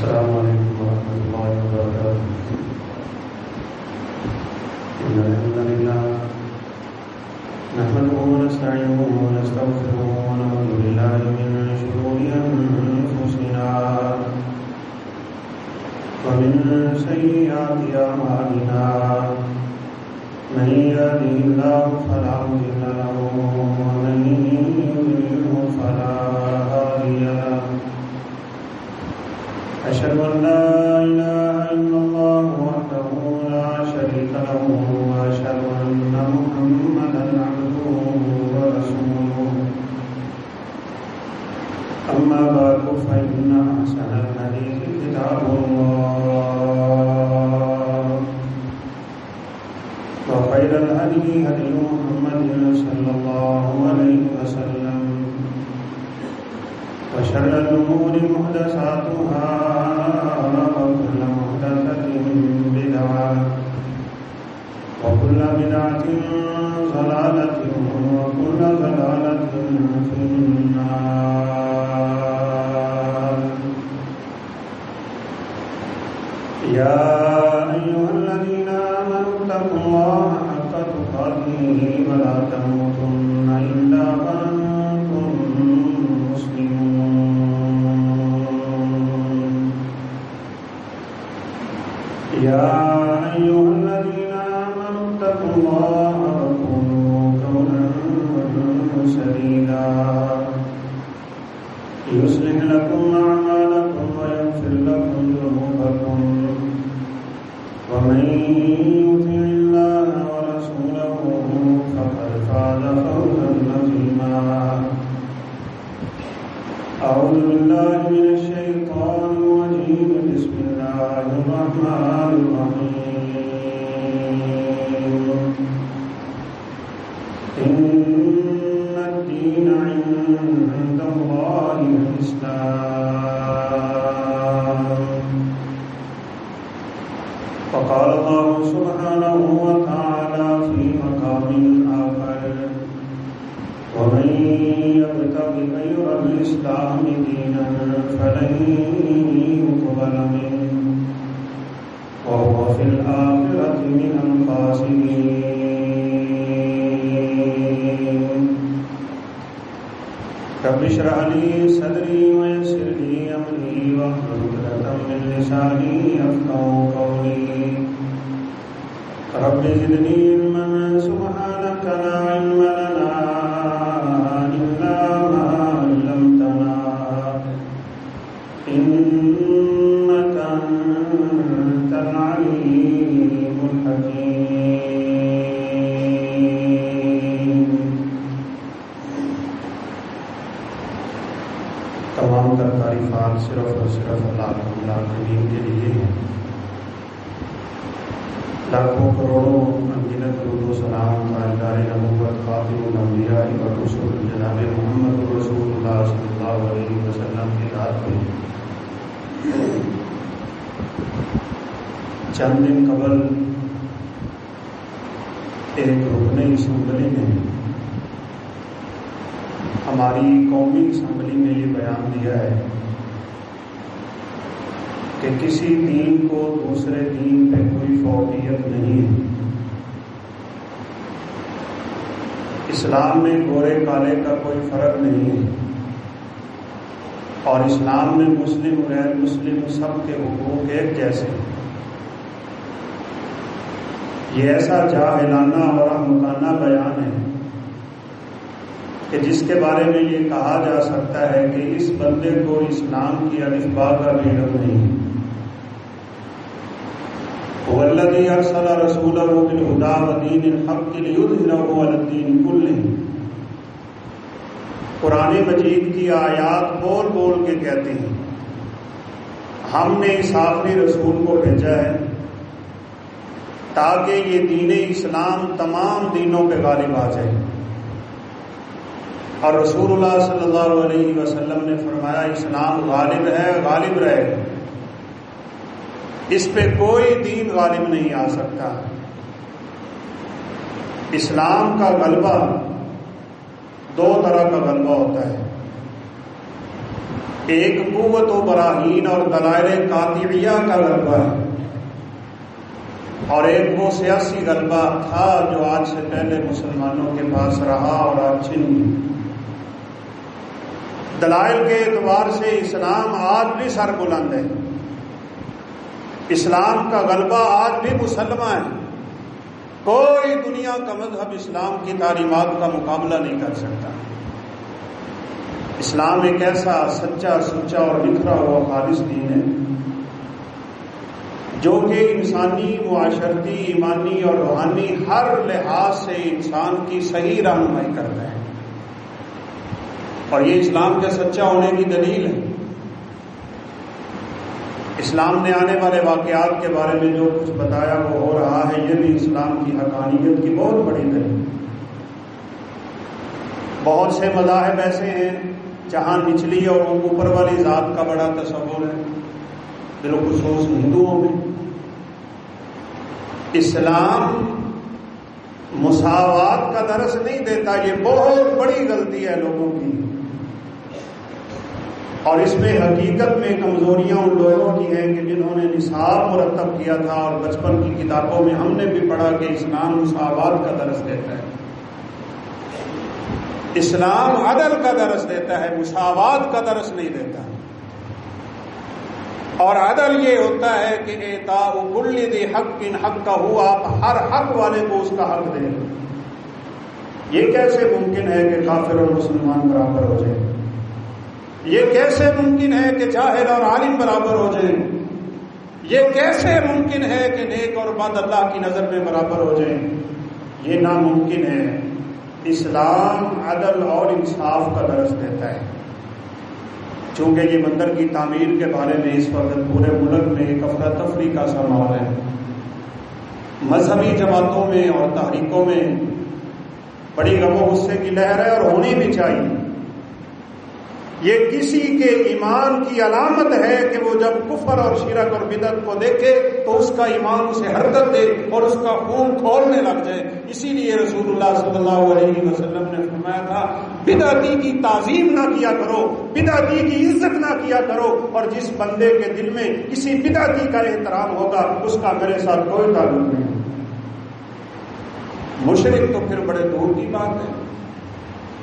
السلام علیکم ورحمۃ اللہ وبرکاتہ. إن الحمد لله نحمده ونستعينه ونستغفره ونعوذ بالله من شرور أنفسنا ومن سيئات أعمالنا. من يهده الله فلا مضل له ومن يضلل فلا هادي له. أشهد أن لا إله إلا الله وحده لا شريك له وأشهد أن محمدا عبده ورسوله. أما بعد فإن أحسن الحديث كتاب الله وخير الهدي هدي محمد صلى الله عليه وسلم وشر الأمور محدثاتها وكل محدثة بدعة وكل بدعة ضلالة وكل ضلالة في النار. يا أيها الذين آمنوا اتقوا الله حق تقاته ولا تموتن إلا وأنتم مسلمون. يا أيها الذين آمنوا اتقوا الله وقولوا قولا سديدا يصلح لكم أعمالكم ويغفر لكم ذنوبكم ومن يطع الله ورسوله فقد فاز فوزا عظيما. أعوذ بالله من الشيطان الرجيم. بسم الله الرحمن الرحيم. إن الدين عند الله الإسلام. وقال الله سبحانه وتعالى في مقام آخر ومن يبتغ غير الإسلام دينا فلن يقبل منه وهو في الآخرة من الخاسرين. رب اشرح لي صدري ويسر لي أمري واحلل عقدة من لساني يفقهوا قولي. رب زدني علما سبحانك لا علم لنا إلا ما علمتنا إنك أنت العليم الحكيم. تمام تر تعریفات صرف اور صرف اللہ کریم کے لیے ہیں. لاکھوں کروڑوں انگنت درود و سلام تاجدار نبوت خاتم الانبیاء والرسل جناب محمد رسول اللہ صلی اللہ علیہ وسلم کی ذات میں. چند دن قبل ایک رکن اسمبلی نے ہماری قومی اسمبلی میں یہ بیان دیا ہے کہ کسی دین کو دوسرے دین پہ کوئی فوقیت نہیں ہے. اسلام میں گورے کالے کا کوئی فرق نہیں ہے اور اسلام میں مسلم غیر مسلم سب کے حقوق ایک جیسے ہیں. یہ ایسا جاہلانہ اور احمقانہ بیان ہے کہ جس کے بارے میں یہ کہا جا سکتا ہے کہ اس بندے کو اسلام کی الف با کا بھی علم نہیں ہے. والذی ارسل رسولہ بالہدی ودین الحق لیظہرہ علی الدین کلہ. قرآن مجید کی آیات بول بول کے کہتے ہیں ہم نے اس آخری رسول کو بھیجا ہے تاکہ یہ دین اسلام تمام دینوں پہ غالب آ جائے. اور رسول اللہ صلی اللہ علیہ وسلم نے فرمایا اسلام غالب ہے، غالب رہے گا، اس پہ کوئی دین غالب نہیں آ سکتا. اسلام کا غلبہ دو طرح کا غلبہ ہوتا ہے. ایک قوت و براہین اور دلائل قاطعیہ کا غلبہ ہے، اور ایک وہ سیاسی غلبہ تھا جو آج سے پہلے مسلمانوں کے پاس رہا اور آج چھن گیا۔ دلائل کے اعتبار سے اسلام آج بھی سر بلند ہے، اسلام کا غلبہ آج بھی مسلمہ ہے، کوئی دنیا کا مذہب اسلام کی تعلیمات کا مقابلہ نہیں کر سکتا۔ اسلام ایک ایسا سچا سچا اور نکھرا ہوا خالص دین ہے جو کہ انسانی، معاشرتی، ایمانی اور روحانی ہر لحاظ سے انسان کی صحیح رہنمائی کرتا ہے، اور یہ اسلام کے سچا ہونے کی دلیل ہے۔ اسلام نے آنے والے واقعات کے بارے میں جو کچھ بتایا وہ ہو رہا ہے، یہ بھی اسلام کی حقانیت کی بہت بڑی دلیل۔ بہت سے مذاہب ایسے ہیں جہاں نچلی اور اوپر والی ذات کا بڑا تصور ہے، بالخصوص ہندوؤں میں۔ اسلام مساوات کا درس نہیں دیتا، یہ بہت بڑی غلطی ہے لوگوں کی، اور اس میں حقیقت میں کمزوریاں ان لوگوں کی ہیں کہ جنہوں نے نصاب مرتب کیا تھا، اور بچپن کی کتابوں میں ہم نے بھی پڑھا کہ اسلام مساوات کا درس دیتا ہے، اسلام عدل کا درس دیتا ہے، مساوات کا درس نہیں دیتا۔ اور عدل یہ ہوتا ہے کہ اعطاء کل ذی حق حقہ، آپ ہر حق والے کو اس کا حق دیں۔ یہ کیسے ممکن ہے کہ کافر اور مسلمان برابر ہو جائیں؟ یہ کیسے ممکن ہے کہ جاہل اور عالم برابر ہو جائیں؟ یہ کیسے ممکن ہے کہ نیک اور بد اللہ کی نظر میں برابر ہو جائیں؟ یہ ناممکن ہے۔ اسلام عدل اور انصاف کا درس دیتا ہے۔ چونکہ یہ مندر کی تعمیر کے بارے میں اس وقت پورے ملک میں ایک افراتفری کا سا ماحول ہے، مذہبی جماعتوں میں اور تحریکوں میں بڑی غم و غصے کی لہر ہے، اور ہونی بھی چاہیے۔ یہ کسی کے ایمان کی علامت ہے کہ وہ جب کفر اور شرک اور بدعت کو دیکھے تو اس کا ایمان اسے حرکت دے اور اس کا خون کھولنے لگ جائے۔ اسی لیے رسول اللہ صلی اللہ علیہ وسلم نے فرمایا تھا، بدعتی کی تعظیم نہ کیا کرو، بدعتی کی عزت نہ کیا کرو، اور جس بندے کے دل میں کسی بدعتی کا احترام ہوگا اس کا میرے ساتھ کوئی تعلق نہیں۔ مشرک تو پھر بڑے دور کی بات ہے۔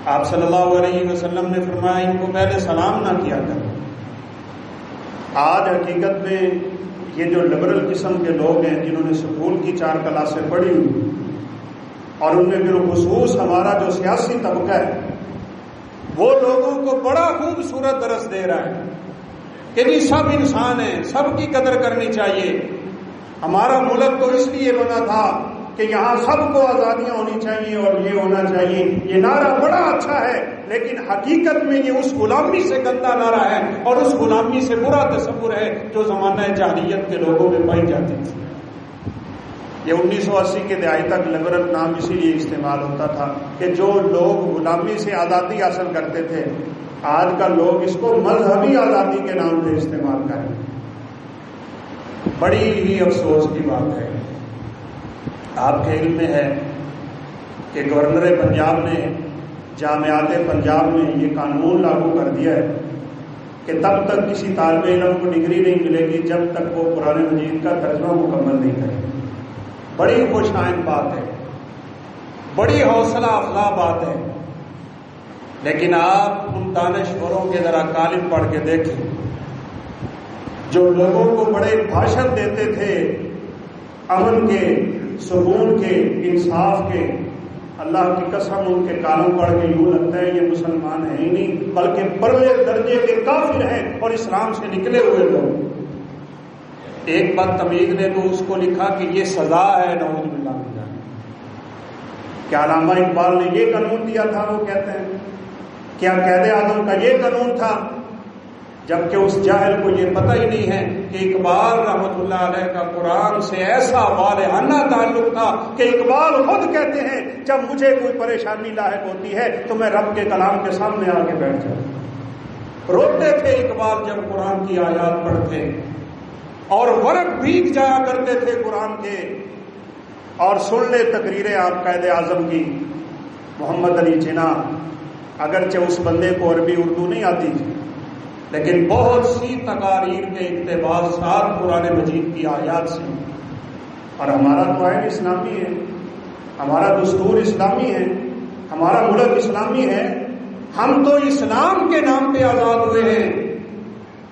آپ صلی اللہ علیہ وسلم نے فرمایا ان کو پہلے سلام نہ کیا کرو۔ آج حقیقت میں یہ جو لبرل قسم کے لوگ ہیں جنہوں نے سکول کی 4 کلاسیں پڑھی ہوئی، اور ان میں بالخصوص ہمارا جو سیاسی طبقہ ہے، وہ لوگوں کو بڑا خوبصورت درس دے رہا ہے کہ جی سب انسان ہیں، سب کی قدر کرنی چاہیے۔ ہمارا ملک تو اس لیے بنا تھا کہ یہاں سب کو آزادیاں ہونی چاہیے اور یہ ہونا چاہیے۔ یہ نعرہ بڑا اچھا ہے، لیکن حقیقت میں یہ اس غلامی سے گندا نعرہ ہے، اور اس غلامی سے برا تصور ہے جو زمانہ جاہلیت کے لوگوں میں پائی جاتی تھی۔ یہ 1980 کے دہائی تک لبرل نام اسی لیے استعمال ہوتا تھا کہ جو لوگ غلامی سے آزادی حاصل کرتے تھے، آج کا لوگ اس کو مذہبی آزادی کے نام سے استعمال کریں۔ بڑی ہی افسوس کی بات ہے۔ آپ کے علم میں ہے کہ گورنر پنجاب نے جامعات پنجاب میں یہ قانون لاگو کر دیا ہے کہ تب تک کسی طالب علم کو ڈگری نہیں ملے گی جب تک وہ قرآن مجید کا ترجمہ مکمل نہیں کرے۔ بڑی خوش آئند بات ہے، بڑی حوصلہ افزا بات ہے، لیکن آپ ان دانشوروں کے ذرا کالم پڑھ کے دیکھیں جو لوگوں کو بڑے بھاشن دیتے تھے امن کے، سکون کے، انصاف کے۔ اللہ کی قسم ان کے کالم پڑھ کے یوں لگتا ہے یہ مسلمان ہیں ہی نہیں، بلکہ بڑے درجے کے کافر ہیں اور اسلام سے نکلے ہوئے لوگ۔ ایک بدتمیز نے تو اس کو لکھا کہ یہ سزا ہے، نعوذ باللہ من ذالک۔ کیا علامہ اقبال نے یہ قانون دیا تھا؟ وہ کہتے ہیں کیا قید اعظم کا یہ قانون تھا؟ جبکہ اس جاہل کو یہ پتہ ہی نہیں ہے کہ اقبال رحمۃ اللہ علیہ کا قرآن سے ایسا والہانہ تعلق تھا کہ اقبال خود کہتے ہیں جب مجھے کوئی پریشانی لاحق ہوتی ہے تو میں رب کے کلام کے سامنے آ کے بیٹھ جاؤں۔ روتے تھے اقبال جب قرآن کی آیات پڑھتے، اور ورق بھیگ جایا کرتے تھے قرآن کے۔ اور سن لے تقریر آپ قائد اعظم کی، محمد علی جناح، اگرچہ اس بندے کو عربی اردو نہیں آتی، لیکن بہت سی تقاریر کے اقتباسات قرآن مجید کی آیات سے، اور ہمارا تو آئین اسلامی ہے، ہمارا دستور اسلامی ہے، ہمارا ملک اسلامی ہے، ہم تو اسلام کے نام پہ آزاد ہوئے ہیں۔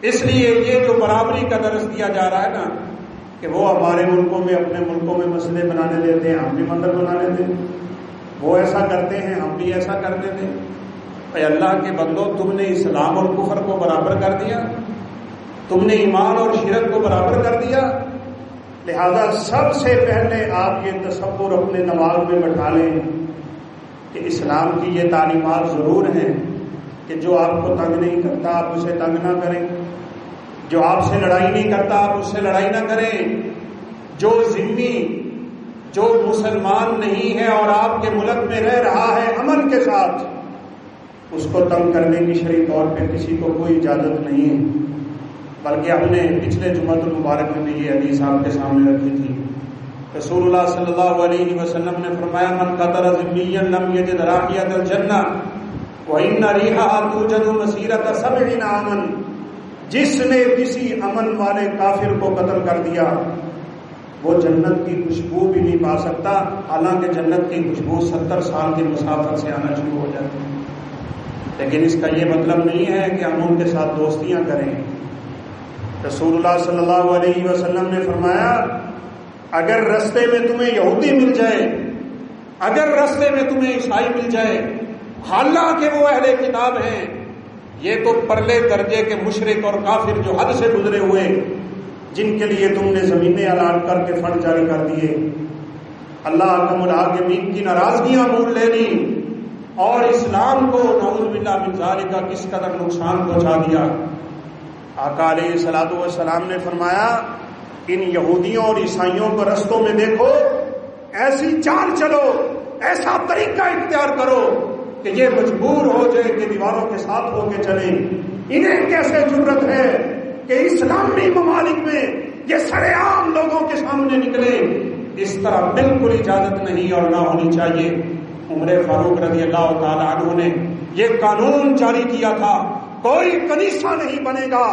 اس لیے یہ جو برابری کا درس دیا جا رہا ہے نا کہ وہ ہمارے ملکوں میں اپنے ملکوں میں مسئلے بنانے دیتے ہیں، ہم بھی مندر بنا لیتے ہیں، وہ ایسا کرتے ہیں ہم بھی ایسا کر دیتے ہیں۔ اے اللہ کے بندو، تم نے اسلام اور کفر کو برابر کر دیا، تم نے ایمان اور شرک کو برابر کر دیا۔ لہذا سب سے پہلے آپ یہ تصور اپنے دماغ میں بٹھا لیں کہ اسلام کی یہ تعلیمات ضرور ہیں کہ جو آپ کو تنگ نہیں کرتا آپ اسے تنگ نہ کریں، جو آپ سے لڑائی نہیں کرتا آپ اس سے لڑائی نہ کریں، جو ذمہ جو مسلمان نہیں ہے اور آپ کے ملک میں رہ رہا ہے امن کے ساتھ، اس کو تنگ کرنے کی شرعی طور پہ کسی کو کوئی اجازت نہیں ہے۔ بلکہ ہم نے پچھلے جمعۃ المبارک میں بھی یہ حدیث آپ کے سامنے رکھی تھی۔ رسول اللہ صلی اللہ علیہ وسلم نے فرمایا من قتل ذمیا لم یجد رائحۃ الجنہ وان ریحها توجد مسیرۃ 70 عاما، جس نے کسی امن والے کافر کو قتل کر دیا وہ جنت کی خوشبو بھی نہیں پا سکتا، حالانکہ جنت کی خوشبو 70 سال کی مسافت سے آنا شروع ہو جاتی ہے۔ لیکن اس کا یہ مطلب نہیں ہے کہ ہم ان کے ساتھ دوستیاں کریں۔ رسول اللہ صلی اللہ علیہ وسلم نے فرمایا اگر رستے میں تمہیں یہودی مل جائے، اگر رستے میں تمہیں عیسائی مل جائے، حالانکہ وہ اہل کتاب ہیں، یہ تو پرلے درجے کے مشرک اور کافر جو حد سے گزرے ہوئے، جن کے لیے تم نے زمینیں اعلان کر کے فنڈ جاری کر دیے، اللہ اکرم الحاکمین کی ناراضگیاں مول لینی اور اسلام کو نعوذ باللہ من ذالک کا کس قدر نقصان پہنچا دیا۔ آقا علیہ الصلوۃ والسلام نے فرمایا ان یہودیوں اور عیسائیوں کو رستوں میں دیکھو، ایسی چال چلو، ایسا طریقہ اختیار کرو کہ یہ مجبور ہو جائے کہ دیواروں کے ساتھ ہو کے چلیں۔ انہیں کیسے جرت ہے کہ اسلامی ممالک میں یہ سرے عام لوگوں کے سامنے نکلے؟ اس طرح بالکل اجازت نہیں اور نہ ہونی چاہیے۔ عمر فاروق رضی اللہ تعالی عنہ نے یہ قانون جاری کیا تھا، کوئی کنیسہ نہیں بنے گا،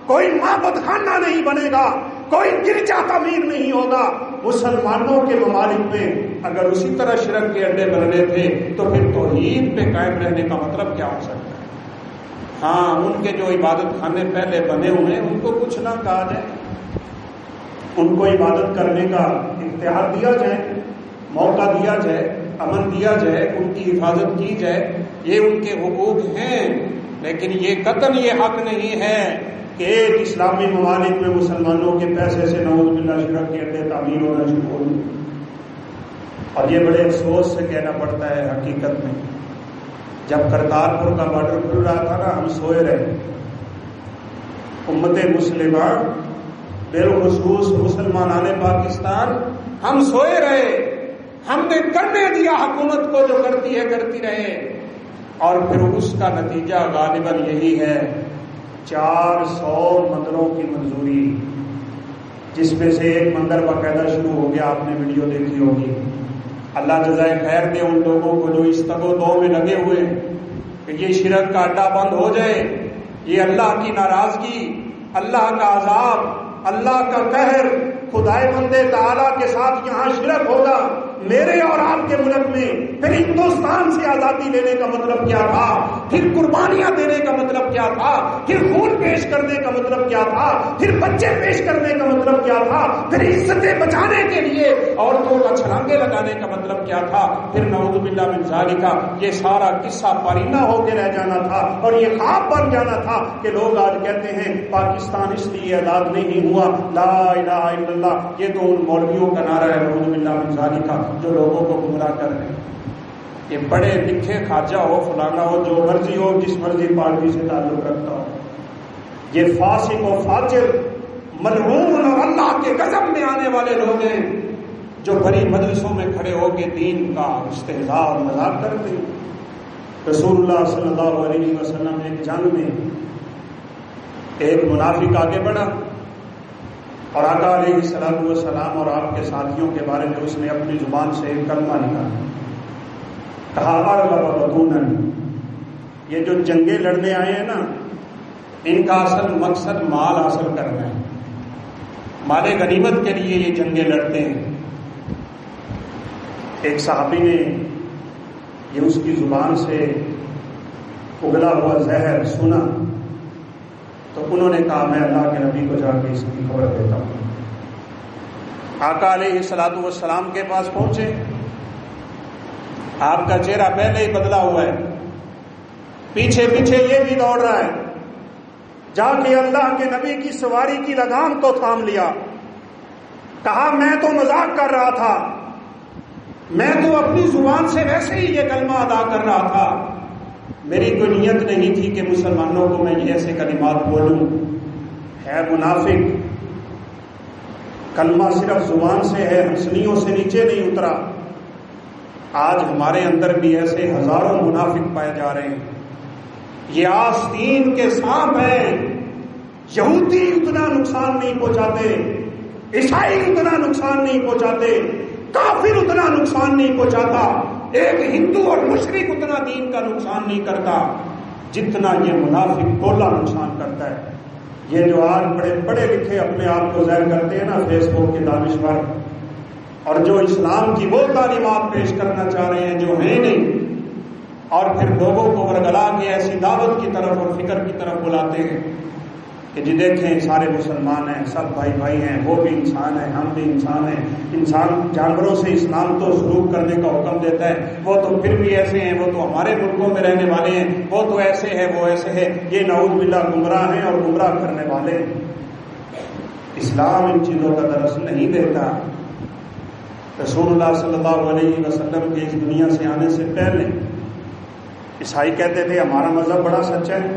کوئی معبد خانہ نہیں بنے گا، کوئی گرجا تعمیر نہیں ہوگا۔ مسلمانوں کے ممالک میں اگر اسی طرح شرک کے اڈے بننے تھے تو پھر توحید پہ قائم رہنے کا مطلب کیا ہو سکتا ہے؟ ہاں، ان کے جو عبادت خانے پہلے بنے ہوئے ہیں ان کو کچھ نہ کہا جائے، ان کو عبادت کرنے کا اختیار دیا جائے، موقع دیا جائے، امن دیا جائے، ان کی حفاظت کی جائے، یہ ان کے حقوق ہیں۔ لیکن یہ قطعاً یہ حق نہیں ہے کہ ایک اسلامی ممالک میں مسلمانوں کے پیسے سے نعوذ باللہ شرک کے اڈے تعمیر ہونا شروع ہو۔ اور یہ بڑے افسوس سے کہنا پڑتا ہے، حقیقت میں جب کرتارپور کا بارڈر کھل رہا تھا نا، ہم سوئے رہے، امت مسلمہ بالخصوص مسلمانان پاکستان ہم سوئے رہے، ہم نے کرنے دیا حکومت کو جو کرتی ہے کرتی رہے، اور پھر اس کا نتیجہ غالباً یہی ہے 400 مندروں کی منظوری، جس میں سے ایک مندر باقاعدہ شروع ہو گیا، آپ نے ویڈیو دیکھی ہوگی۔ اللہ جزائے خیر دے ان لوگوں کو جو اس تگ و دو میں لگے ہوئے کہ یہ شرک کا اڈا بند ہو جائے، یہ اللہ کی ناراضگی، اللہ کا عذاب، اللہ کا قہر، خدائے بندے تعالیٰ کے ساتھ یہاں شرک ہوگا میرے اور آپ کے ملک میں، پھر ہندوستان سے آزادی لینے کا مطلب کیا تھا، پھر قربانیاں دینے کا مطلب کیا تھا، پھر خون پیش کرنے کا مطلب کیا تھا، پھر بچے پیش کرنے کا مطلب کیا تھا، پھر عزتیں بچانے کے لیے عورتوں کا چھلانگے لگانے کا مطلب کیا تھا، پھر نعوذ باللہ من ذالک یہ سارا قصہ پرندہ ہو کے رہ جانا تھا اور یہ خواب بن جانا تھا کہ لوگ آج کہتے ہیں پاکستان اس لیے آزاد نہیں ہوا، لا الہ الا اللہ، یہ تو ان مولویوں کا نعرہ ہے نعوذ باللہ من ذالک جو لوگوں کو گمراہ کر رہے ہیں۔ یہ بڑے لکھے خواجہ ہو، فلانا ہو، جو مرضی ہو، جس مرضی پارٹی سے تعلق رکھتا ہو، یہ فاسق و فاجر، ملعون اور اللہ کے غضب میں آنے والے لوگ ہیں جو بڑی مجلسوں میں کھڑے ہو کے دین کا استہزاء اور مذاق کرتے ہیں۔ رسول اللہ صلی اللہ علیہ وسلم ایک جنگ میں ایک منافق آگے بڑھا اور آقا علیہ الصلوۃ والسلام اور آپ کے ساتھیوں کے بارے میں اس نے اپنی زبان سے ایک کلمہ نکالا، کہا ارغب بطونا، یہ جو جنگیں لڑنے آئے ہیں نا، ان کا اصل مقصد مال حاصل کرنا ہے، مال غنیمت کے لیے یہ جنگیں لڑتے ہیں۔ ایک صحابی نے یہ اس کی زبان سے اگلا ہوا زہر سنا تو انہوں نے کہا میں اللہ کے نبی کو جا کے اس کی خبر دیتا ہوں۔ آقا علیہ الصلوۃ والسلام کے پاس پہنچے، آپ کا چہرہ پہلے ہی بدلا ہوا ہے، پیچھے پیچھے یہ بھی دوڑ رہا ہے، جا کے اللہ کے نبی کی سواری کی لگام کو تھام لیا، کہا میں تو مذاق کر رہا تھا، میں تو اپنی زبان سے ویسے ہی یہ کلمہ ادا کر رہا تھا، میری کوئی نیت نہیں تھی کہ مسلمانوں کو میں یہ ایسے کلمات بولوں۔ ہے منافق، کلمہ صرف زبان سے ہے، ہنسلیوں سے نیچے نہیں اترا۔ آج ہمارے اندر بھی ایسے ہزاروں منافق پائے جا رہے ہیں، یہ آستین کے سانپ ہیں۔ یہودی اتنا نقصان نہیں پہنچاتے، عیسائی اتنا نقصان نہیں پہنچاتے، کافر اتنا نقصان نہیں پہنچاتا، ایک ہندو اور مشرک اتنا دین کا نقصان نہیں کرتا جتنا یہ منافق ٹولہ نقصان کرتا ہے۔ یہ جو آج بڑے پڑھے لکھے اپنے آپ کو ظاہر کرتے ہیں نا فیس بک کے دانشور، اور جو اسلام کی وہ تعلیمات پیش کرنا چاہ رہے ہیں جو ہیں نہیں، اور پھر لوگوں کو ورگلا کے ایسی دعوت کی طرف اور فکر کی طرف بلاتے ہیں کہ جی دیکھیں سارے مسلمان ہیں، سب بھائی بھائی ہیں، وہ بھی انسان ہیں، ہم بھی انسان ہیں، انسان جانوروں سے اسلام تو سلوک کرنے کا حکم دیتا ہے، وہ تو پھر بھی ایسے ہیں، وہ تو ہمارے ملکوں میں رہنے والے ہیں، وہ تو ایسے ہے وہ ایسے ہے، یہ نعوذ باللہ گمراہ ہیں اور گمراہ کرنے والے ہیں۔ اسلام ان چیزوں کا درس نہیں دیتا۔ رسول اللہ صلی اللہ علیہ وسلم کے اس دنیا سے آنے سے پہلے عیسائی کہتے تھے ہمارا مذہب بڑا سچا ہے،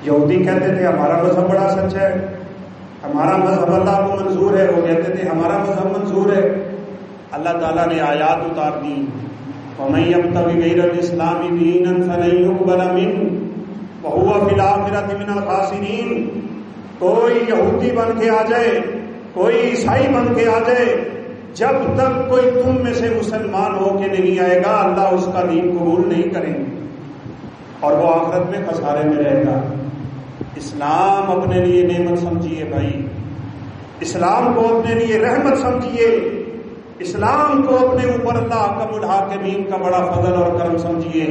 یہودی کہتے تھے ہمارا مذہب بڑا سچا ہے، ہمارا مذہب اللہ کو منظور ہے، وہ کہتے تھے ہمارا مذہب منظور ہے۔ اللہ تعالیٰ نے آیات اتار دی، وَمَن يَبْتَغِ غَيْرَ الْإِسْلَامِ دِينًا فَلَن يُقْبَلَ مِنْهُ وَهُوَ فِي الْآخِرَةِ مِنَ الْخَاسِرِينَ۔ کوئی یہودی بن کے آ جائے، کوئی عیسائی بن کے آ جائے، جب تک کوئی تم میں سے مسلمان ہو کے نہیں آئے گا اللہ اس کا دین قبول نہیں کریں گے اور وہ آخرت میں خسارے میں رہے گا۔ اسلام اپنے لیے نعمت سمجھیے بھائی، اسلام کو اپنے لیے رحمت سمجھیے، اسلام کو اپنے اوپر اللہ حکم الحاکمین کا بڑا فضل اور کرم سمجھیے۔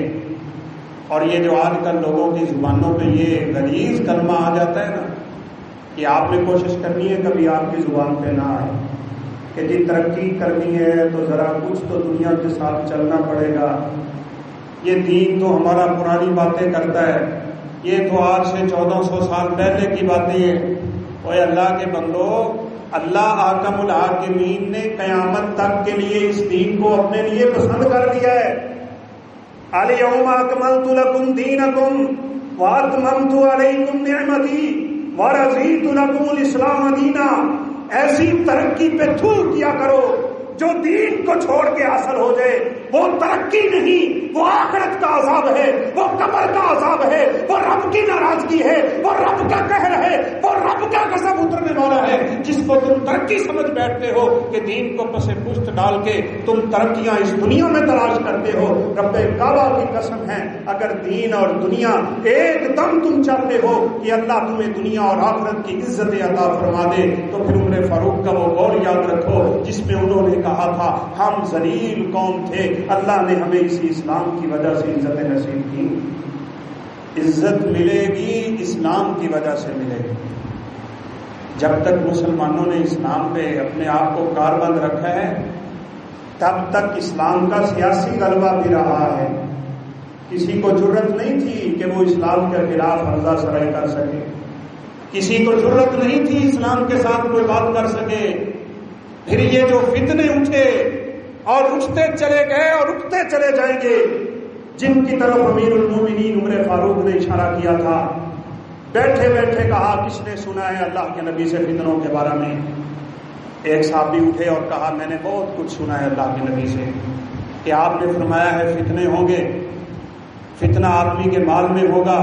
اور یہ جو آج کل لوگوں کی زبانوں پہ یہ غلیظ کلمہ آ جاتا ہے نا، یہ آپ نے کوشش کرنی ہے کبھی آپ کی زبان پہ نہ آئے کہ جی ترقی کرنی ہے تو ذرا کچھ تو دنیا کے ساتھ چلنا پڑے گا، یہ دین تو ہمارا پرانی باتیں کرتا ہے، یہ تو آج سے 1400 سال پہلے کی باتیں ہیں۔ اوے اللہ کے بندو، اللہ حاکم الحاکمین نے قیامت تک کے لیے اس دین کو اپنے لیے پسند کر لیا ہے۔ الیوم اکملت لکم دینکم واتممت علیکم نعمتی ورضیت لکم الاسلام دینا۔ ایسی ترقی پہ تھوک کیا کرو جو دین کو چھوڑ کے حاصل ہو جائے، وہ ترقی نہیں، وہ آخرت کا عذاب ہے، وہ قبر کا عذاب ہے، وہ رب کی ناراضگی ہے، وہ رب کا قہر ہے، وہ رب کا غضب اترنے والا ہے۔ جس کو تم ترقی سمجھ بیٹھتے ہو کہ دین کو پس پشت ڈال کے تم ترقیاں اس دنیا میں تلاش کرتے ہو، رب کعبہ کی قسم ہے اگر دین اور دنیا ایک دم تم چاہتے ہو کہ اللہ تمہیں دنیا اور آخرت کی عزت عطا فرما دے تو پھر عمر فاروق کا وہ قول یاد رکھو جس میں انہوں نے کہا تھا ہم ذلیل قوم تھے، اللہ نے ہمیں اسی اسلام کی وجہ سے عزت نصیب کی۔ عزت ملے گی اسلام کی وجہ سے ملے گی۔ جب تک مسلمانوں نے اسلام پہ اپنے آپ کو کاربند رکھا ہے تب تک اسلام کا سیاسی غلبہ بھی رہا ہے۔ کسی کو جرت نہیں تھی کہ وہ اسلام کے خلاف حملہ سرائی کر سکے، کسی کو جرت نہیں تھی اسلام کے ساتھ کوئی بات کر سکے۔ پھر یہ جو فتنے اٹھے اور اٹھتے چلے گئے اور اٹھتے چلے جائیں گے، جن کی طرف امیر المومنین عمر فاروق نے اشارہ کیا تھا، بیٹھے بیٹھے کہا کس نے سنا ہے اللہ کے نبی سے فتنوں کے بارے میں؟ ایک صحابی اٹھے اور کہا میں نے بہت کچھ سنا ہے اللہ کے نبی سے کہ آپ نے فرمایا ہے فتنے ہوں گے، فتنہ آدمی کے مال میں ہوگا،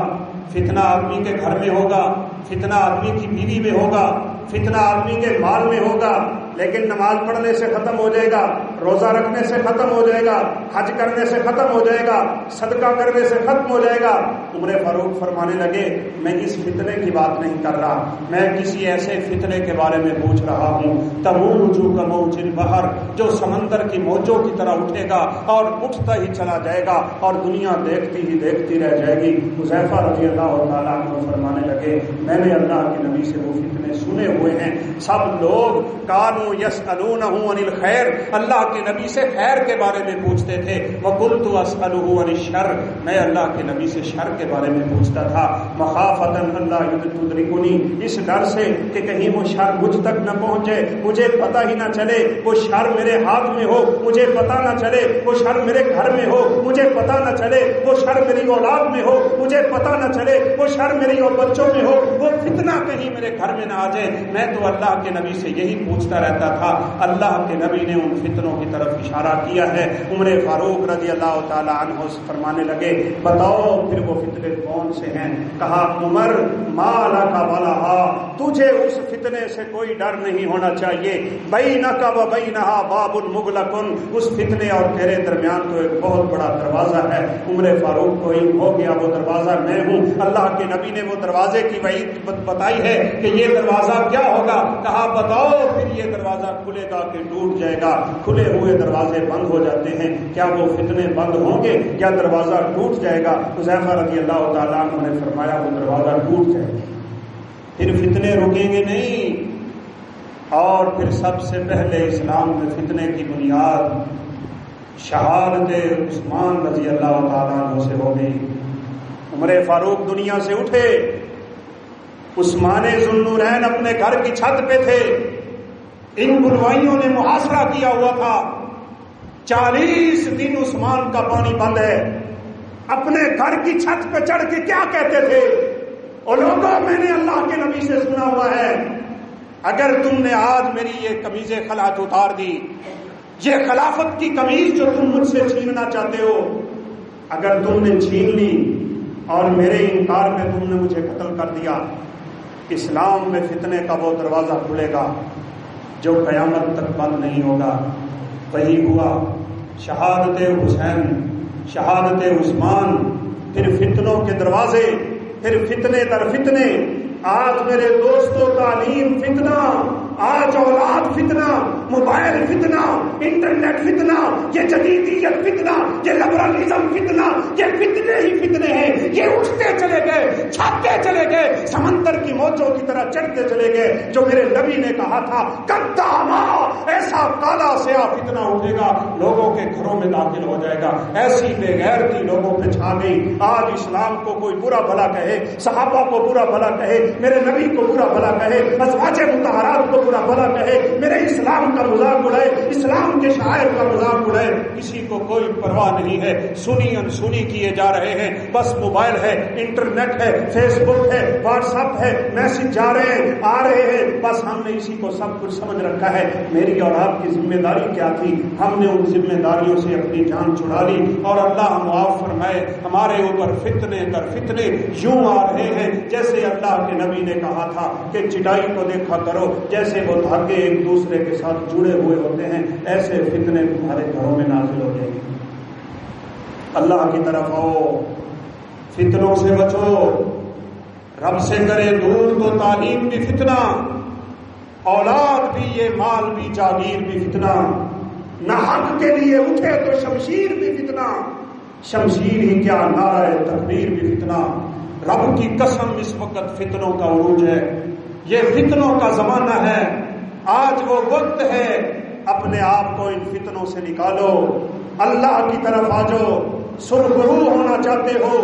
فتنہ آدمی کے گھر میں ہوگا، فتنہ آدمی کی بیوی میں ہوگا، فتنہ آدمی کے مال میں ہوگا، لیکن نماز پڑھنے سے ختم ہو جائے گا، روزہ رکھنے سے ختم ہو جائے گا، حج کرنے سے ختم ہو جائے گا، صدقہ کرنے سے ختم ہو جائے گا۔ عمر فاروق فرمانے لگے میں اس فتنے کی بات نہیں کر رہا، میں کسی ایسے فتنے کے بارے میں پوچھ رہا ہوں تموج کموج البحر، جو سمندر کی موجوں کی طرح اٹھے گا اور اٹھتا ہی چلا جائے گا اور دنیا دیکھتی ہی دیکھتی رہ جائے گی۔ حذیفہ رضی اللہ تعالیٰ عنہ فرمانے لگے میں نے اللہ کے نبی سے وہ فتنے سنے ہوئے ہیں، سب لوگ کانوا یسألونہ عن الخیر، اللہ کے نبی سے خیر کے بارے میں پوچھتے تھے، وقلت اسألہ عن الشر، میں اللہ کے نبی سے شر کے بارے میں پوچھتا تھا، مخافۃ اللہ تدرکنی، اس ڈر سے کہ کہیں وہ شر مجھ تک نہ پہنچے، مجھے پتہ ہی نہ چلے وہ شر میرے ہاتھ میں ہو، مجھے پتہ نہ چلے وہ شر میرے گھر میں ہو، مجھے پتہ نہ چلے وہ شر میری اولاد میں ہو، مجھے پتہ نہ چلے وہ شر میری اور بچوں میں ہو، وہ فتنہ کہیں میرے گھر میں نہ آ جائے۔ میں تو اللہ کے نبی سے یہی پوچھتا رہتا تھا، اللہ کے نبی نے ان فتنوں کی طرف اشارہ کیا ہے۔ عمر فاروق رضی اللہ تعالی عنہ فرمانے لگے بتاؤ پھر وہ فتنے کون سے ہیں؟ کہا عمر ما لک ولہا، تجھے اس فتنے سے کوئی ڈر نہیں ہونا چاہیے، بینک و بینہا باب مغلق، اس فتنے اور تیرے درمیان تو ایک بہت بڑا دروازہ ہے۔ عمر فاروق کو علم ہو گیا وہ دروازہ میں ہوں، اللہ کے نبی نے وہ دروازے کی وعید بتائی ہے کہ یہ دروازہ کیا ہوگا، کہا بتاؤ پھر یہ دروازہ کھلے گا کہ ٹوٹ جائے گا؟ کھلے ہوئے دروازے بند ہو جاتے ہیں، کیا وہ فتنے بند ہوں گے یا دروازہ ٹوٹ جائے گا؟ حذیفہ رضی اللہ تعالیٰ عنہ نے فرمایا وہ دروازہ ٹوٹ جائے گا، پھر فتنے رکیں گے نہیں۔ اور پھر سب سے پہلے اسلام میں فتنے کی بنیاد شہادت عثمان رضی اللہ تعالیٰ عنہ سے ہو گئی۔ عمر فاروق دنیا سے اٹھے، عثمان ذو النورین اپنے گھر کی چھت پہ تھے، ان بلوائیوں نے محاصرہ کیا ہوا تھا، 40 دن عثمان کا پانی بند ہے۔ اپنے گھر کی چھت پہ چڑھ کے کیا کہتے تھے؟ اور لوگوں میں نے اللہ کے نبی سے سنا ہوا ہے اگر تم نے آج میری یہ قمیض خلعت اتار دی، یہ خلافت کی قمیض جو تم مجھ سے چھیننا چاہتے ہو، اگر تم نے چھین لی اور میرے انکار میں تم نے مجھے قتل کر دیا، اسلام میں فتنے کا وہ دروازہ کھلے گا جو قیامت تک بند نہیں ہوگا۔ وہی ہوا، شہادت حسین، شہادت عثمان، پھر فتنوں کے دروازے، پھر فتنے در فتنے۔ آج میرے دوستوں تعلیم فتنہ، آج اولاد فتنہ، موبائل فتنہ، انٹرنیٹ فتنہ، یہ جدیدیت فتنہ، یہ لبرلزم فتنہ، یہ فتنے ہی فتنے ہیں۔ یہ اٹھتے چلے گئے، چھاپتے چلے گئے، سمندر کی موجوں کی طرح چڑھتے چلے گئے۔ جو میرے نبی نے کہا تھا قدامہ، ایسا کالا سیاہ فتنہ اٹھے گا، لوگوں کے گھروں میں داخل ہو جائے گا۔ ایسی بے غیرتی لوگوں پہ چھا گئی۔ آج اسلام کو کوئی برا بھلا کہے، صحابہ کو برا بھلا کہے، میرے نبی کو برا بھلا کہے، ازواج مطہرات کو برا بھلا کہے، میرے اسلام کا مذاق اڑائے، اسلام کے شاعر کا مذاق اڑائے، کسی کو کوئی پرواہ نہیں ہے۔ سنی انسنی کیے جا رہے ہیں، بس موبائل ہے، انٹرنیٹ ہے، فیس بک ہے، واٹس ایپ ہے، میسج جا رہے ہیں، آ رہے ہیں، بس ہم نے اسی کو سب کچھ سمجھ رکھا ہے۔ میری اور آپ کی ذمہ داری کیا تھی؟ ہم نے ان ذمہ داریوں سے اپنی جان چھڑا لی، اور اللہ معاف فرمائے ہمارے اوپر فتنے در فتنے یوں آ رہے ہیں جیسے اللہ کے نبی نے کہا تھا کہ چٹائی کو دیکھا کرو، جیسے وہ دھاگے ایک دوسرے کے ساتھ جڑے ہوئے ہوتے ہیں، ایسے فتنے تمہارے گھروں میں نازل ہو جائیں گے۔ اللہ کی طرف آؤ، فتنوں سے بچو، رب سے کرے دور تو تعلیم بھی فتنہ، اولاد بھی، یہ مال بھی، جاگیر بھی فتنہ، نہ حق کے لیے اٹھے تو شمشیر بھی فتنہ، شمشیر ہی کیا نعرہ تکبیر بھی فتنہ۔ رب کی قسم اس وقت فتنوں کا عروج ہے، یہ فتنوں کا زمانہ ہے۔ آج وہ وقت ہے، اپنے آپ کو ان فتنوں سے نکالو، اللہ کی طرف آ جاؤ۔ سرخرو ہونا چاہتے ہو،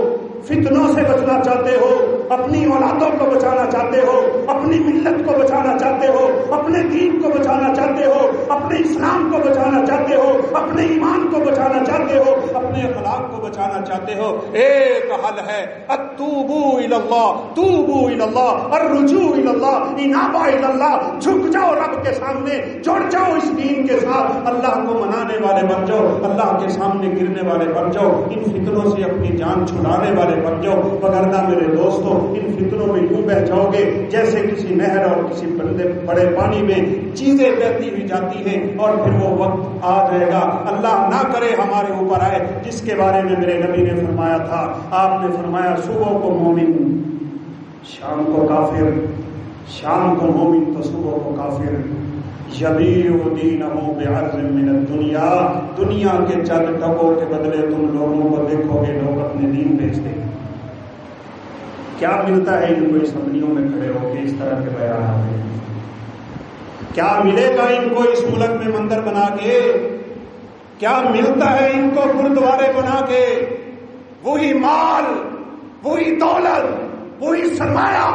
فتنوں سے بچنا چاہتے ہو، اپنی اولادوں کو بچانا چاہتے ہو، اپنی ملت کو بچانا چاہتے ہو، اپنے دین کو بچانا چاہتے ہو، اپنے اسلام کو بچانا چاہتے ہو، اپنے ایمان کو بچانا چاہتے ہو، اپنے اخلاق کو بچانا چاہتے ہو، ایک حل ہے، اتوبوا الی اللہ، توبوا الی اللہ، الرجوع الی اللہ، انابہ الی اللہ۔ جھک جاؤ رب کے سامنے، جڑ جاؤ اس دین کے ساتھ، اللہ کو منانے والے بن جاؤ، اللہ کے سامنے گرنے والے بن جاؤ، ان فتنوں سے اپنی جان چھڑانے والے بن جاؤ، وگرنہ میرے دوستوں ان فتنوں میں یوں بہ جاؤ گے جیسے کسی نہر نہر اور کسی بڑے پانی میں چیزیں بہتی ہوئی جاتی ہیں، اور پھر وہ وقت آ جائے گا، اللہ نہ کرے ہمارے اوپر آئے، جس کے بارے میں میرے نبی نے فرمایا تھا. آپ نے فرمایا صبح کو مومن، شام کو کافر، شام کو مومن تو صبح کو کافر. یبیع دینہ بعرض من الدنیا، دنیا کے چند ٹکوں کے بدلے تم لوگوں کو دیکھو گے لوگ اپنے دین بیچ دیں. کیا ملتا ہے ان کو اسمبلیوں میں کھڑے ہو کے اس طرح کے بیانات ہیں؟ کیا ملے گا ان کو اس ملک میں مندر بنا کے؟ کیا ملتا ہے ان کو گردوارے بنا کے؟ وہی مال، وہی دولت، وہی سرمایہ،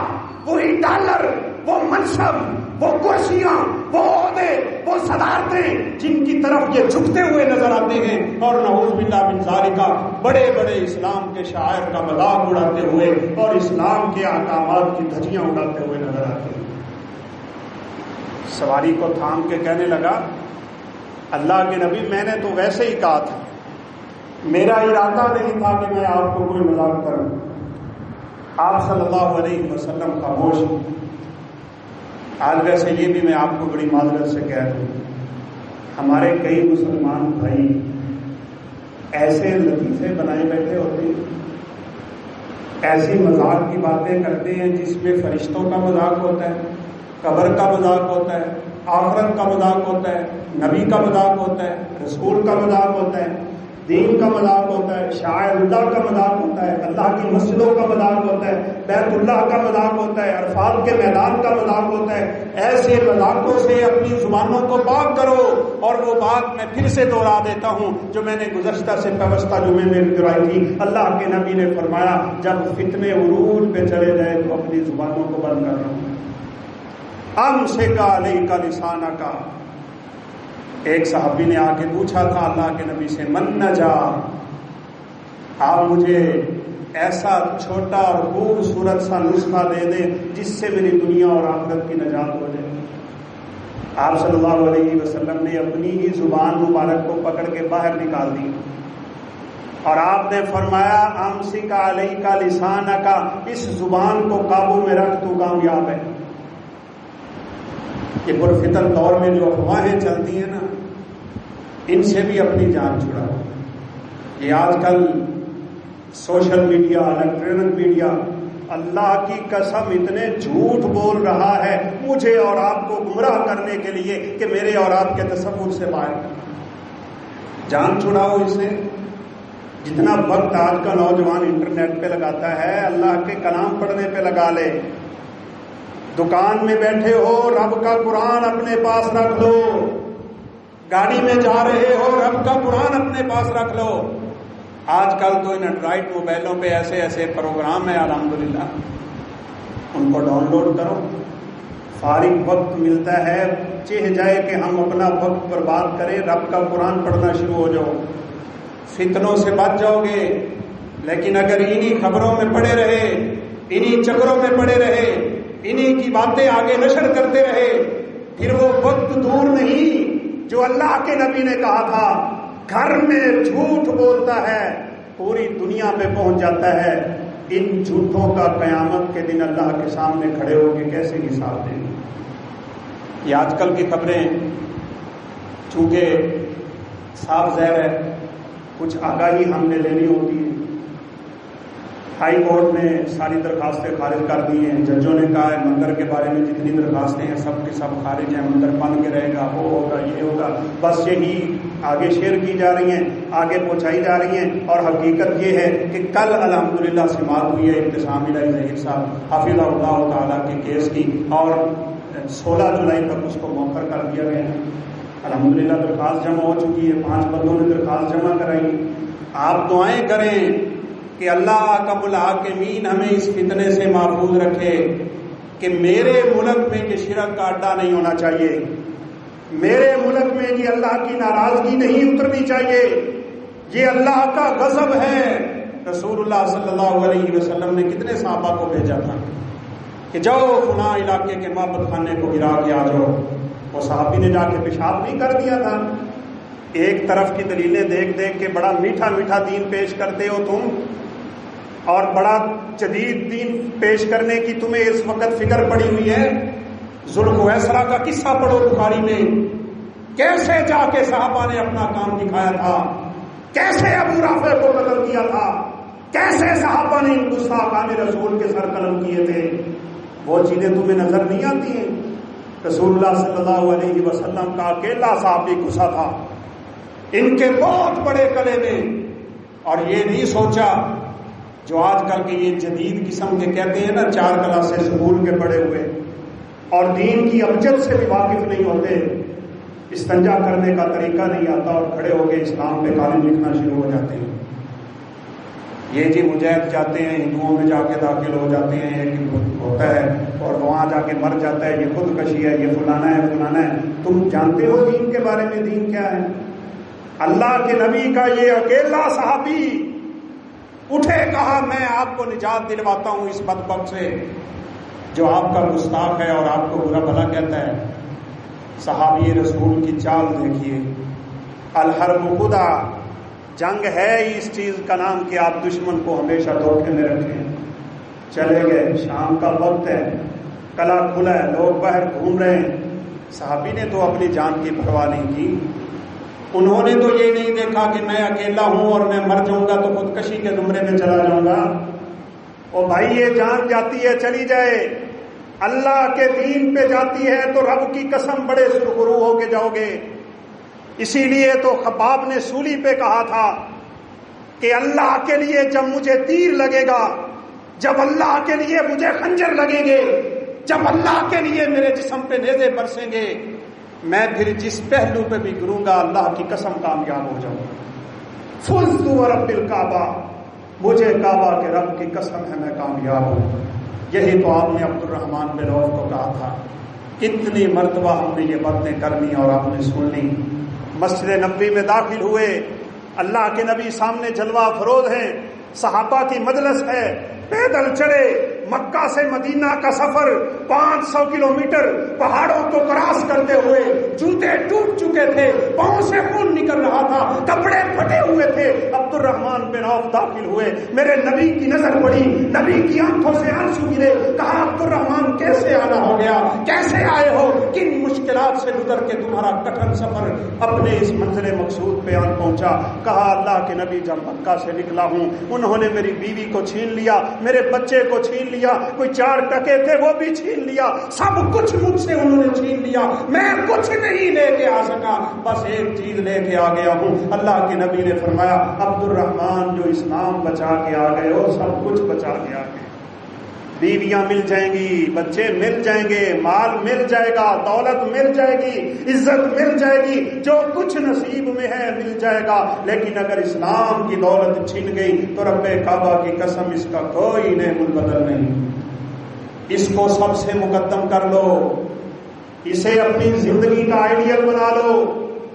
وہی ڈالر، وہ منصب، وہ کرسیاں، وہ عہدے، وہ صدارتیں جن کی طرف یہ جھکتے ہوئے نظر آتے ہیں، اور نعوذ باللہ من ذالک بڑے بڑے اسلام کے شاعر کا مذاق اڑاتے ہوئے اور اسلام کے احکامات کی دھجیاں اڑاتے ہوئے نظر آتے ہیں. سواری کو تھام کے کہنے لگا، اللہ کے نبی میں نے تو ویسے ہی کہا تھا، میرا ارادہ نہیں تھا کہ میں آپ کو کوئی مذاق کروں. آپ صلی اللہ علیہ وسلم خاموش. آج ویسے یہ بھی میں آپ کو بڑی معذرت سے کہہ دوں، ہمارے کئی مسلمان بھائی ایسے لطیفے بنائے بیٹھے ہوتے ہیں، ایسی مذاق کی باتیں کرتے ہیں جس میں فرشتوں کا مذاق ہوتا ہے، قبر کا مذاق ہوتا ہے، آخرت کا مذاق ہوتا ہے، نبی کا مذاق ہوتا ہے، رسول کا مذاق ہوتا ہے، دین کا مذاق ہوتا ہے، شاعر اللہ کا مذاق ہوتا ہے، اللہ کی مسجدوں کا مذاق ہوتا ہے، بیت اللہ کا مذاق ہوتا ہے، عرفات کے میدان کا مذاق ہوتا ہے. ایسے مذاقوں سے اپنی زبانوں کو پاک کرو. اور وہ بات میں پھر سے دوہرا دیتا ہوں جو میں نے گزشتہ سے پوستہ جمعے میں دہرائی تھی. اللہ کے نبی نے فرمایا جب فتنے عروج پہ چلے جائے تو اپنی زبانوں کو بند کر لو. امسک علیک لسانک. ایک صحابی نے آ کے پوچھا تھا اللہ کے نبی سے، من نجا، آپ مجھے ایسا چھوٹا اور خوبصورت سا نسخہ دے دیں جس سے میری دنیا اور آخرت کی نجات ہو جائے. آپ صلی اللہ علیہ وسلم نے اپنی ہی زبان مبارک کو پکڑ کے باہر نکال دی اور آپ نے فرمایا امسک علیک لسانک، اس زبان کو قابو میں رکھ، تو کامیاب ہے. یہ پرفتن دور میں جو افواہیں چلتی ہیں نا، ان سے بھی اپنی جان چھڑاؤ. یہ آج کل سوشل میڈیا، الیکٹرانک میڈیا اللہ کی قسم اتنے جھوٹ بول رہا ہے مجھے اور آپ کو گمراہ کرنے کے لیے کہ میرے اور آپ کے تصور سے باہر. جان چھڑاؤ اس سے. جتنا وقت آج کا نوجوان انٹرنیٹ پہ لگاتا ہے اللہ کے کلام پڑھنے پہ لگا لے. دکان میں بیٹھے ہو رب کا قرآن اپنے پاس رکھ لو، گاڑی میں جا رہے ہو رب کا قرآن اپنے پاس رکھ لو. آج کل تو ان اینڈرائڈ موبائلوں پہ ایسے ایسے پروگرام ہیں الحمدللہ، ان کو ڈاؤن لوڈ کرو. فارغ وقت ملتا ہے چاہ جائے کہ ہم اپنا وقت برباد کریں، رب کا قرآن پڑھنا شروع ہو جاؤ، فتنوں سے بچ جاؤ گے. لیکن اگر انہی خبروں میں پڑے رہے، انہی چکروں میں پڑے رہے، انہی کی باتیں آگے نشر کرتے رہے، پھر وہ وقت دور نہیں جو اللہ کے نبی نے کہا تھا گھر میں جھوٹ بولتا ہے پوری دنیا پہ پہنچ جاتا ہے. ان جھوٹوں کا قیامت کے دن اللہ کے سامنے کھڑے ہو کے کیسے حساب دیں گے. یہ آج کل کی خبریں چونکہ صاف ظاہر ہے کچھ آگاہی ہم نے لینی ہوتی ہے. ہائی کورٹ نے ساری درخواستیں خارج کر دی ہیں. ججوں نے کہا ہے مندر کے بارے میں جتنی درخواستیں ہیں سب کے سب خارج ہیں، مندر بن کے رہے گا، وہ ہوگا، یہ ہوگا. بس یہی آگے شیئر کی جا رہی ہیں، آگے پہنچائی جا رہی ہیں. اور حقیقت یہ ہے کہ کل الحمدللہ سماعت ہوئی ہے ابتسام الہی ظہیر صاحب حفظہ اللہ تعالیٰ کے کیس کی، اور 16 جولائی تک اس کو مؤخر کر دیا گیا ہے. الحمدللہ درخواست جمع ہو چکی ہے، 5 بندوں نے درخواست جمع کرائی. آپ دعائیں کریں کہ اللہ رب العالمین ہمیں اس فتنے سے محفوظ رکھے کہ میرے ملک میں یہ شرک کا اڈا نہیں ہونا چاہیے، میرے ملک میں یہ اللہ کی ناراضگی نہیں اترنی چاہیے. یہ اللہ کا غضب ہے. رسول اللہ صلی اللہ علیہ وسلم نے کتنے صحابہ کو بھیجا تھا کہ جاؤ فلاں علاقے کے محبت خانے کو گرا کے آ جاؤ. وہ صحابی نے جا کے پیشاب نہیں کر دیا تھا. ایک طرف کی دلیلیں دیکھ دیکھ کے بڑا میٹھا میٹھا دین پیش کرتے ہو تم، اور بڑا جدید دین پیش کرنے کی تمہیں اس وقت فکر پڑی ہوئی ہے. ذوالخویسرا کا قصہ پڑھو بخاری میں، کیسے جا کے صحابہ نے اپنا کام دکھایا تھا، کیسے ابو رافع کو قتل کیا تھا، کیسے صحابہ نے گستاخان رسول کے سر قلم کیے تھے. وہ چیزیں تمہیں نظر نہیں آتی ہیں؟ رسول اللہ صلی اللہ علیہ وسلم کا اکیلا صحابی گھسا تھا ان کے بہت بڑے قلعے میں، اور یہ نہیں سوچا جو آج کل کے یہ جدید قسم کے کہتے ہیں نا 4 کلاسیں اسکول کے پڑھے ہوئے اور دین کی ابجد سے بھی واقف نہیں ہوتے، استنجا کرنے کا طریقہ نہیں آتا اور کھڑے ہو کے اسلام پہ کالم لکھنا شروع ہو جاتے ہیں. یہ جی مجاہد جاتے ہیں، ہندوؤں میں جا کے داخل ہو جاتے ہیں، ایک ہوتا ہے اور وہاں جا کے مر جاتا ہے، یہ خودکشی ہے، یہ فلانا ہے فلانا ہے. تم جانتے ہو دین کے بارے میں دین کیا ہے؟ اللہ کے نبی کا یہ اکیلا صحابی اٹھے، کہا میں آپ کو نجات دلواتا ہوں اس بدبخت سے جو آپ کا گستاخ ہے اور آپ کو برا بھلا کہتا ہے. صحابی رسول کی چال دیکھیے. الحرب خدا، جنگ ہے اس چیز کا نام کہ آپ دشمن کو ہمیشہ دھوکے میں رکھیں. چلے گئے، شام کا وقت ہے، قلعہ کھلا ہے، لوگ باہر گھوم رہے ہیں. صحابی نے تو اپنی جان کی پرواہ نہیں کی. انہوں نے تو یہ نہیں دیکھا کہ میں اکیلا ہوں اور میں مر جاؤں گا تو خودکشی کے زمرے میں چلا جاؤں گا. او بھائی یہ جان جاتی ہے چلی جائے، اللہ کے دین پہ جاتی ہے تو رب کی قسم بڑے سرخرو ہو کے جاؤ گے. اسی لیے تو خباب نے سولی پہ کہا تھا کہ اللہ کے لیے جب مجھے تیر لگے گا، جب اللہ کے لیے مجھے خنجر لگیں گے، جب اللہ کے لیے میرے جسم پہ نیزے برسیں گے، میں پھر جس پہلو پہ بھی گروں گا اللہ کی قسم کامیاب ہو جاؤں گا. فزت ورب الکعبہ، مجھے کعبہ کے رب کی قسم ہے میں کامیاب ہوں. یہی تو آپ نے عبد الرحمن بن عوف کو کہا تھا. کتنی مرتبہ ہم نے یہ باتیں کرنی اور آپ نے سن لی. مسجد نبوی میں داخل ہوئے، اللہ کے نبی سامنے جلوہ افروز ہیں، صحابہ کی مجلس ہے، پیدل چلے. مکہ سے مدینہ کا سفر 500 کلومیٹر پہاڑوں کو کراس کرتے ہوئے، جوتے ٹوٹ چکے تھے، پاؤں سے خون نکل رہا تھا، کپڑے پھٹے ہوئے تھے. عبد الرحمن بن عوف داخل ہوئے، میرے نبی کی نظر پڑی، نبی کی آنکھوں سے آنسو گرے. کہا عبد الرحمن کیسے آنا ہو گیا، کیسے آئے ہو، کن مشکلات سے گزر کے تمہارا کٹھن سفر اپنے اس منزل مقصود پہ آن پہنچا. کہا اللہ کے نبی جب مکہ سے نکلا ہوں انہوں نے میری بیوی کو چھین لیا، میرے بچے کو چھین لیا، کوئی 4 ٹکے تھے وہ بھی چھین لیا، سب کچھ مجھ سے انہوں نے چھین لیا، میں کچھ نہیں لے کے آ سکا، بس ایک چیز لے کے آ گیا ہوں. اللہ کے نبی نے فرمایا عبد الرحمن جو اسلام بچا کے آ گئے ہو سب کچھ بچا کے آ گئے. بیویاں مل جائیں گی، بچے مل جائیں گے، مال مل جائے گا، دولت مل جائے گی، عزت مل جائے گی، جو کچھ نصیب میں ہے مل جائے گا. لیکن اگر اسلام کی دولت چھن گئی تو رب کعبہ کی قسم اس کا کوئی نعمت بدل نہیں. اس کو سب سے مقدم کر لو، اسے اپنی زندگی کا آئیڈیل بنا لو،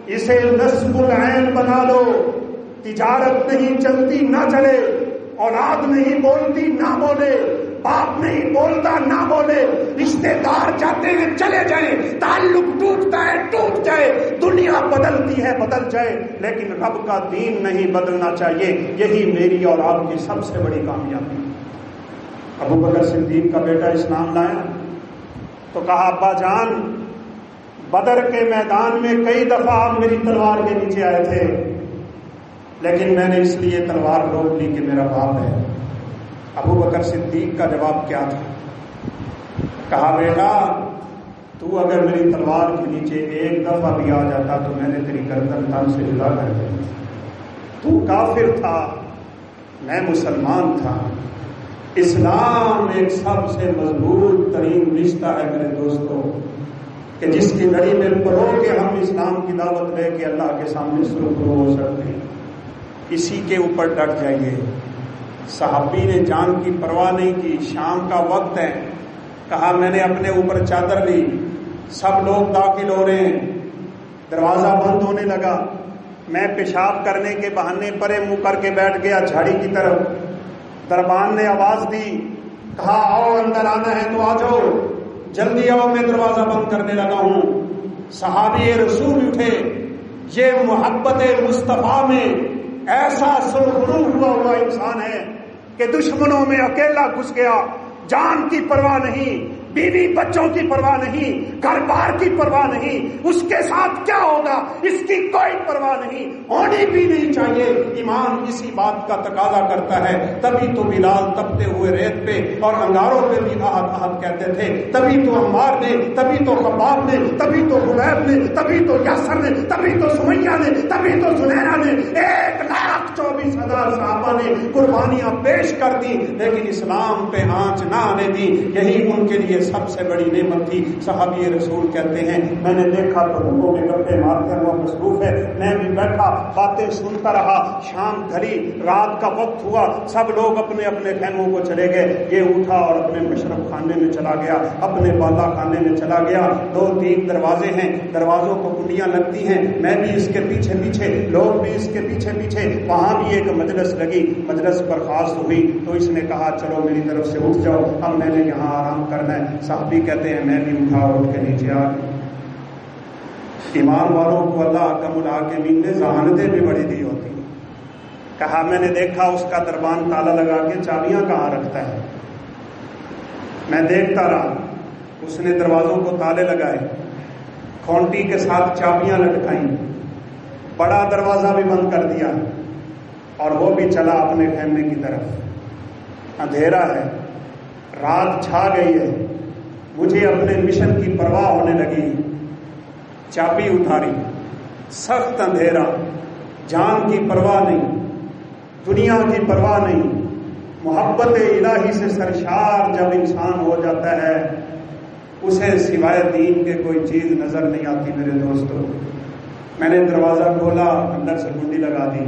اسے نصب العین بنا لو. تجارت نہیں چلتی نہ چلے، اولاد نہیں بولتی نہ بولے، باپ نہیں بولتا نہ بولے، رشتے دار جاتے ہیں چلے جائیں، تعلق ٹوٹتا ہے ٹوٹ جائے، دنیا بدلتی ہے بدل جائے، لیکن رب کا دین نہیں بدلنا چاہیے. یہی میری اور آپ کی سب سے بڑی کامیابی. ابو بکر صدیق کا بیٹا اسلام لایا تو کہا ابا جان بدر کے میدان میں کئی دفعہ آپ میری تلوار کے نیچے آئے تھے، لیکن میں نے اس لیے تلوار روک لی کہ میرا باپ ہے. ابو بکر صدیق کا جواب کیا تھا؟ کہا بیٹا تو اگر میری تلوار کے نیچے ایک دفعہ بھی آ جاتا تو میں نے تیری گردن تن سے جدا کر دی. تو کافر تھا، میں مسلمان تھا. اسلام ایک سب سے مضبوط ترین رشتہ ہے میرے دوستوں کہ جس کی لڑی میں پرو کے ہم اسلام کی دعوت لے کے اللہ کے سامنے سرخرو ہو سکتے ہیں. اسی کے اوپر ڈٹ جائیے. صحابی نے جان کی پرواہ نہیں کی. شام کا وقت ہے، کہا میں نے اپنے اوپر چادر لی، سب لوگ داخل ہو رہے ہیں، دروازہ بند ہونے لگا. میں پیشاب کرنے کے بہانے پرے منہ کر کے بیٹھ گیا جھاڑی کی طرف. دربان نے آواز دی، کہا آؤ اندر آنا ہے تو آ جاؤ، جلدی آؤ میں دروازہ بند کرنے لگا ہوں. صحابی رسول اٹھے. یہ محبت مصطفیٰ میں ایسا سرخرو ہوا انسان ہے کہ دشمنوں میں اکیلا گھس گیا، جان کی پرواہ نہیں، بیوی بچوں کی پرواہ نہیں، گھر بار کی پرواہ نہیں، اس کے ساتھ کیا ہوگا اس کی کوئی پرواہ نہیں، ہونی بھی نہیں چاہیے۔ ایمان اسی بات کا تقاضا کرتا ہے، تبھی تو بلال تپتے ہوئے ریت پہ اور انگاروں پہ بھی احد احد کہتے تھے، تبھی تو عمار نے، تبھی تو خباب نے، تبھی تو حبیب نے، تبھی تو یاسر نے، تبھی تو سمیہ نے، تبھی تو زنیرہ نے، 1,24,000 صحابہ نے قربانیاں پیش کر دی، لیکن اسلام پہ آنچ نہ آنے دی۔ یہی ان کے لیے سب سے بڑی نعمت تھی۔ صحابی رسول کہتے ہیں میں نے دیکھا تو لوگوں میں گپے مارتے ہوا مصروف ہے، میں بھی بیٹھا باتیں سنتا رہا، شام ڈھلی، رات کا وقت ہوا، سب لوگ اپنے اپنے خیموں کو چلے گئے، یہ اٹھا اور اپنے مشرب خانے میں چلا گیا، اپنے بالا خانے میں چلا گیا۔ 2-3 دروازے ہیں، دروازوں کو کنڈیاں لگتی ہیں، میں بھی اس کے پیچھے پیچھے، لوگ بھی اس کے پیچھے پیچھے، وہاں بھی ایک مجلس لگی، مجلس برخاست ہوئی تو اس نے کہا چلو میری طرف سے اٹھ جاؤ، اب میں نے یہاں آرام کرنا ہے۔ صحابی کہتے ہیں میں بھی اٹھا اور اٹھ کے نیچے آ گیا۔ ایمان والوں کو اللہ کا ملاقمین نے ذہانتیں بھی بڑی دی ہوتی ہیں۔ کہا میں نے دیکھا اس کا دربان تالا لگا کے چابیاں کہاں رکھتا ہے، میں دیکھتا رہا، اس نے دروازوں کو تالے لگائے، کھونٹی کے ساتھ چابیاں لٹکائیں، بڑا دروازہ بھی بند کر دیا اور وہ بھی چلا اپنے خیمے کی طرف۔ اندھیرا ہے، رات چھا گئی ہے، مجھے اپنے مشن کی پرواہ ہونے لگی، چابی اتاری، سخت اندھیرا، جان کی پرواہ نہیں، دنیا کی پرواہ نہیں، محبت الہی سے سرشار جب انسان ہو جاتا ہے اسے سوائے دین کے کوئی چیز نظر نہیں آتی۔ میرے دوستو میں نے دروازہ کھولا، اندر سے کنڈی لگا دی،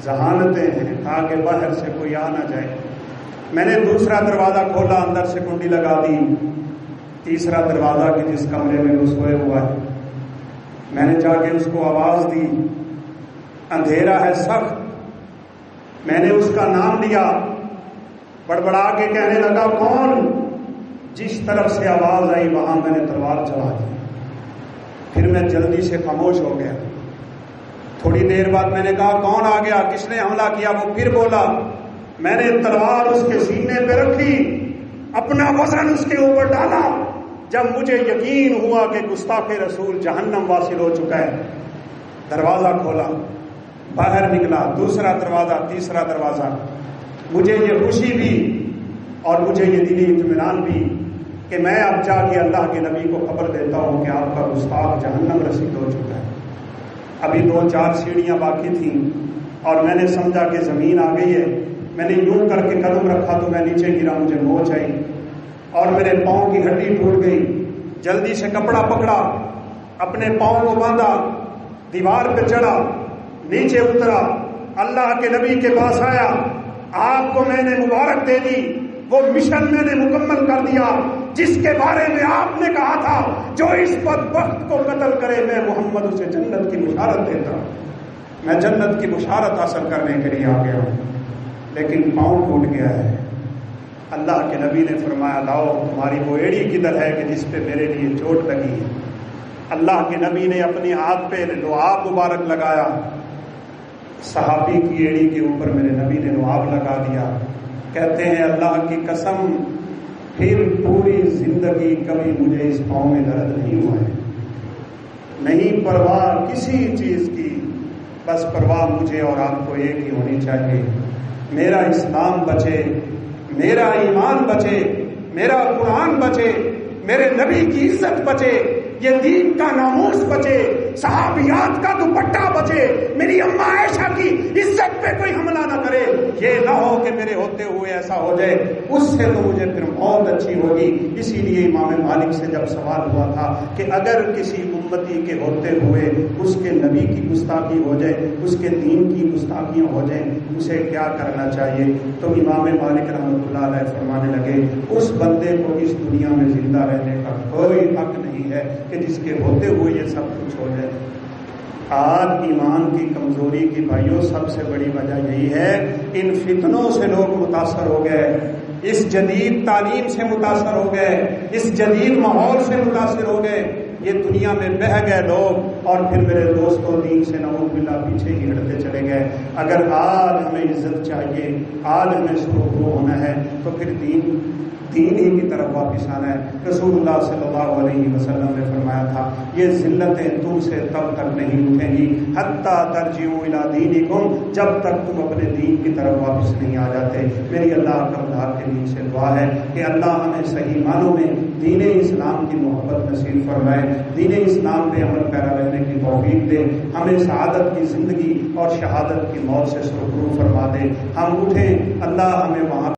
ذہانتیں ہیں تاکہ باہر سے کوئی آ نہ جائے۔ میں نے دوسرا دروازہ کھولا، اندر سے کنڈی لگا دی، تیسرا دروازہ کہ جس کمرے میں وہ سوئے ہوا ہے، میں نے جا کے اس کو آواز دی، اندھیرا ہے سخت، میں نے اس کا نام لیا، بڑبڑا کے کہنے لگا کون؟ جس طرف سے آواز آئی وہاں میں نے تلوار چلا دی۔ پھر میں جلدی سے خاموش ہو گیا۔ تھوڑی دیر بعد میں نے کہا کون آ گیا، کس نے حملہ کیا؟ وہ پھر بولا، میں نے تلوار اس کے سینے پہ رکھی، اپنا وزن اس کے اوپر ڈالا، جب مجھے یقین ہوا کہ گستاخ رسول جہنم واصل ہو چکا ہے، دروازہ کھولا، باہر نکلا، دوسرا دروازہ، تیسرا دروازہ۔ مجھے یہ خوشی بھی اور مجھے یہ دلی اطمینان بھی کہ میں اب جا کے اللہ کے نبی کو خبر دیتا ہوں کہ آپ کا گستاخ جہنم رسید ہو چکا ہے۔ ابھی 2-4 سیڑھیاں باقی تھیں اور میں نے سمجھا کہ زمین آ گئی ہے، میں نے یوں کر کے قدم رکھا تو میں نیچے گرا، مجھے موچ آئی اور میرے پاؤں کی ہڈی ٹوٹ گئی۔ جلدی سے کپڑا پکڑا، اپنے پاؤں کو باندھا، دیوار پہ چڑھا، نیچے اترا، اللہ کے نبی کے پاس آیا، آپ کو میں نے مبارک دے دی، وہ مشن میں نے مکمل کر دیا جس کے بارے میں آپ نے کہا تھا جو اس بدبخت کو قتل کرے میں محمد اسے جنت کی بشارت دیتا ہوں۔ میں جنت کی بشارت حاصل کرنے کے لیے آ گیا ہوں، لیکن پاؤں ٹوٹ گیا ہے۔ اللہ کے نبی نے فرمایا لاؤ تمہاری وہ ایڑی کدھر ہے کہ جس پہ میرے لیے چوٹ لگی ہے۔ اللہ کے نبی نے اپنی ہاتھ پہ لعاب مبارک لگایا، صحابی کی ایڑی کے اوپر میرے نبی نے لعاب لگا دیا۔ کہتے ہیں اللہ کی قسم پھر پوری زندگی کبھی مجھے اس پاؤں میں درد نہیں ہوا ہے، نہیں پرواہ کسی چیز کی، بس پرواہ مجھے اور آپ کو ایک ہی ہونی چاہیے، میرا اسلام بچے، میرا ایمان بچے، میرا قرآن بچے، میرے نبی کی عزت بچے، یہ دین کا ناموس بچے، صحابیات کا دوپٹہ بچے، میری اماں عائشہ کی عزت پہ کوئی حملہ نہ کرے، یہ نہ ہو کہ میرے ہوتے ہوئے ایسا ہو جائے، اس سے تو مجھے پھر بہت اچھی ہوگی۔ اسی لیے امام مالک سے جب سوال ہوا تھا کہ اگر کسی امتی کے ہوتے ہوئے اس کے نبی کی گستاخی ہو جائے، اس کے دین کی گستاخیاں ہو جائیں، اسے کیا کرنا چاہیے؟ تو امام مالک رحمۃ اللہ علیہ فرمانے لگے اس بندے کو اس دنیا میں زندہ رہنے کا کوئی حق نہیں ہے کہ جس کے ہوتے ہوئے یہ سب کچھ ہو جائے۔ آج ایمان کی کمزوری کی بھائیوں سب سے بڑی وجہ یہی ہے، ان فتنوں سے لوگ متاثر ہو گئے، اس جدید تعلیم سے متاثر ہو گئے، اس جدید ماحول سے متاثر ہو گئے، یہ دنیا میں بہہ گئے لوگ، اور پھر میرے دوستوں دین سے نعوذ باللہ پیچھے ہی ہٹتے چلے گئے۔ اگر آج ہمیں عزت چاہیے، آج ہمیں سرخرو ہونا ہے، تو پھر دین دین ہی کی طرف واپس آنا ہے۔ رسول اللہ صلی اللہ علیہ وسلم نے فرمایا تھا یہ ذلتیں تم سے تب تک نہیں اٹھیں گی حتیٰ ترجعوا الی دینکم، جب تک تم اپنے دین کی طرف واپس نہیں آ جاتے۔ میری اللہ کا کے دین سے دعا ہے کہ اللہ ہمیں صحیح معنوں میں دین اسلام کی محبت نصیب فرمائے، دین اسلام پہ عمل پیرا رہنے کی توفیق دے، ہمیں سعادت کی زندگی اور شہادت کی موت سے سرخرو فرما دے۔ ہم اٹھیں، اللہ ہمیں وہاں